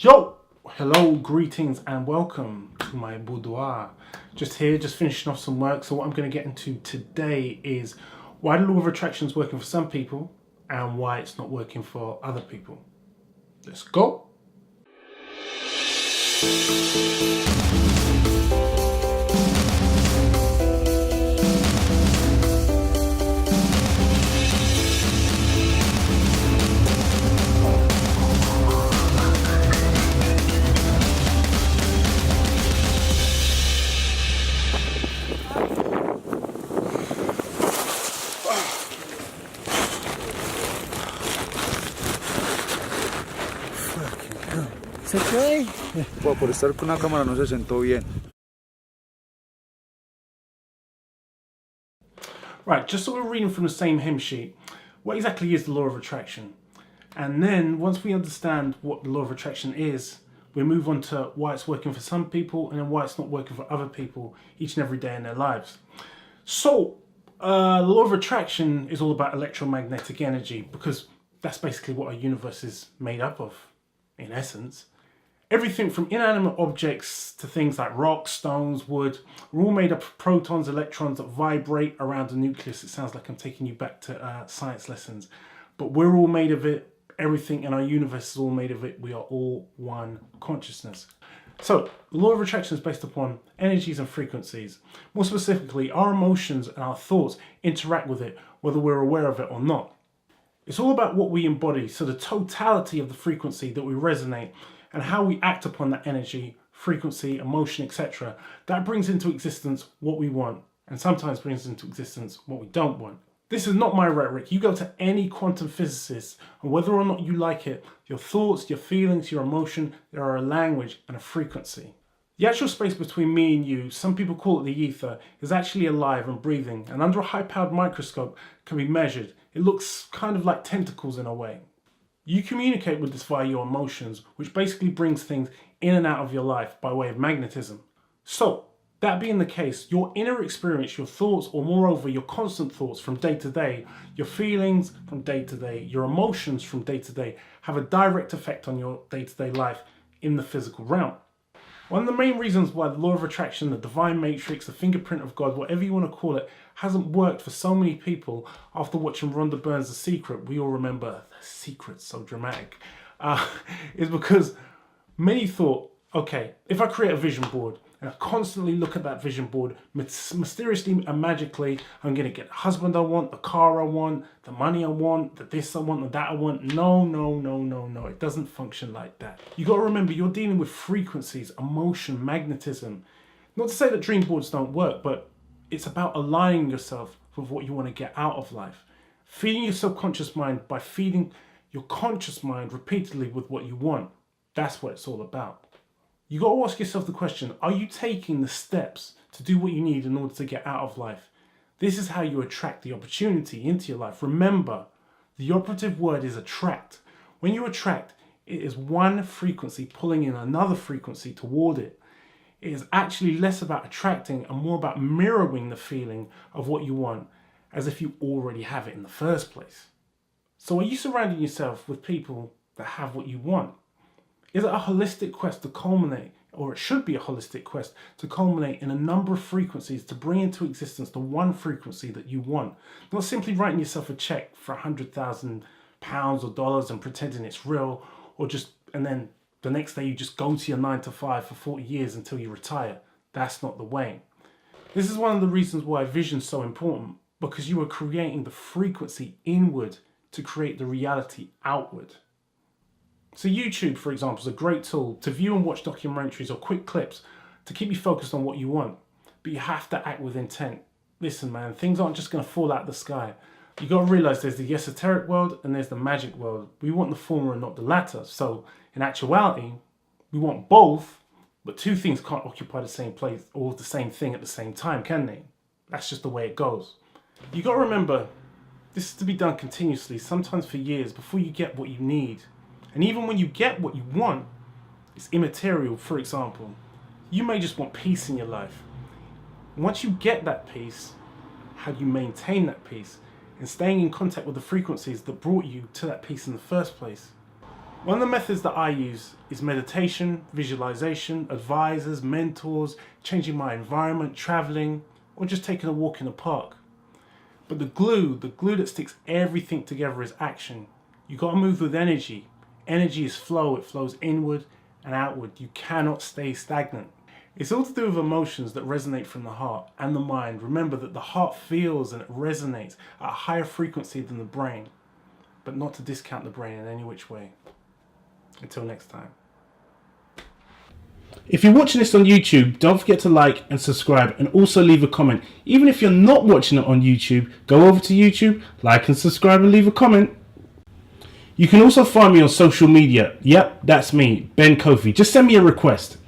Yo! Hello, greetings and welcome to my boudoir. Just here, just finishing off some work. So what I'm going to get into today is why the law of attraction is working for some people and why it's not working for other people. Let's go! ¿Se fue? Bueno, por estar con una cámara no se sentó bien. Right, just so we're reading from the same hymn sheet, what exactly is the law of attraction? And then once we understand what the law of attraction is, we move on to why it's working for some people and then why it's not working for other people each and every day in their lives. So, the law of attraction is all about electromagnetic energy because that's basically what our universe is made up of, in essence. Everything from inanimate objects to things like rocks, stones, wood, we're all made up of protons, electrons that vibrate around the nucleus. It sounds like I'm taking you back to science lessons. But we're all made of it. Everything in our universe is all made of it. We are all one consciousness. So, the law of attraction is based upon energies and frequencies. More specifically, our emotions and our thoughts interact with it, whether we're aware of it or not. It's all about what we embody, so the totality of the frequency that we resonate and how we act upon that energy, frequency, emotion, etc. That brings into existence what we want and sometimes brings into existence what we don't want. This is not my rhetoric. You go to any quantum physicist and whether or not you like it, your thoughts, your feelings, your emotion, there are a language and a frequency. The actual space between me and you, some people call it the ether, is actually alive and breathing and under a high-powered microscope can be measured. It looks kind of like tentacles in a way. You communicate with this via your emotions, which basically brings things in and out of your life by way of magnetism. So, that being the case, your inner experience, your thoughts, or moreover your constant thoughts from day to day, your feelings from day to day, your emotions from day to day, have a direct effect on your day-to-day life in the physical realm. One of the main reasons why the law of attraction, the divine matrix, the fingerprint of God, whatever you want to call it, hasn't worked for so many people after watching Rhonda Byrne's The Secret, we all remember The Secret, so dramatic, is because many thought, okay, if I create a vision board and I constantly look at that vision board, mysteriously and magically, I'm going to get the husband I want, the car I want, the money I want, the this I want, the that I want. No. It doesn't function like that. You got to remember, you're dealing with frequencies, emotion, magnetism. Not to say that dream boards don't work, but it's about aligning yourself with what you want to get out of life. Feeding your subconscious mind by feeding your conscious mind repeatedly with what you want. That's what it's all about. You got to ask yourself the question, are you taking the steps to do what you need in order to get out of life? This is how you attract the opportunity into your life. Remember, the operative word is attract. When you attract, it is one frequency pulling in another frequency toward it. It is actually less about attracting and more about mirroring the feeling of what you want as if you already have it in the first place. So are you surrounding yourself with people that have what you want? Is it a holistic quest to culminate, or it should be a holistic quest to culminate in a number of frequencies to bring into existence the one frequency that you want? Not simply writing yourself a check for £100,000 or dollars and pretending it's real, or and then the next day you just go to your 9 to 5 for 40 years until you retire. That's not the way. This is one of the reasons why vision is so important, because you are creating the frequency inward to create the reality outward. So YouTube, for example, is a great tool to view and watch documentaries or quick clips to keep you focused on what you want. But you have to act with intent. Listen, man, things aren't just going to fall out of the sky. You got to realize there's the esoteric world and there's the magic world. We want the former and not the latter. So in actuality, we want both, but two things can't occupy the same place or the same thing at the same time, can they? That's just the way it goes. You got to remember, this is to be done continuously, sometimes for years, before you get what you need. And even when you get what you want, it's immaterial. For example, you may just want peace in your life. Once you get that peace, how do you maintain that peace? And staying in contact with the frequencies that brought you to that peace in the first place. One of the methods that I use is meditation, visualization, advisors, mentors, changing my environment, traveling, or just taking a walk in the park. But the glue that sticks everything together is action. You got to move with energy. Energy is flow, it flows inward and outward. You cannot stay stagnant. It's all to do with emotions that resonate from the heart and the mind. Remember that the heart feels and it resonates at a higher frequency than the brain, but not to discount the brain in any which way. Until next time. If you're watching this on YouTube, don't forget to like and subscribe and also leave a comment. Even if you're not watching it on YouTube, go over to YouTube, like and subscribe and leave a comment. You can also find me on social media. Yep, that's me, Ben Kofi. Just send me a request.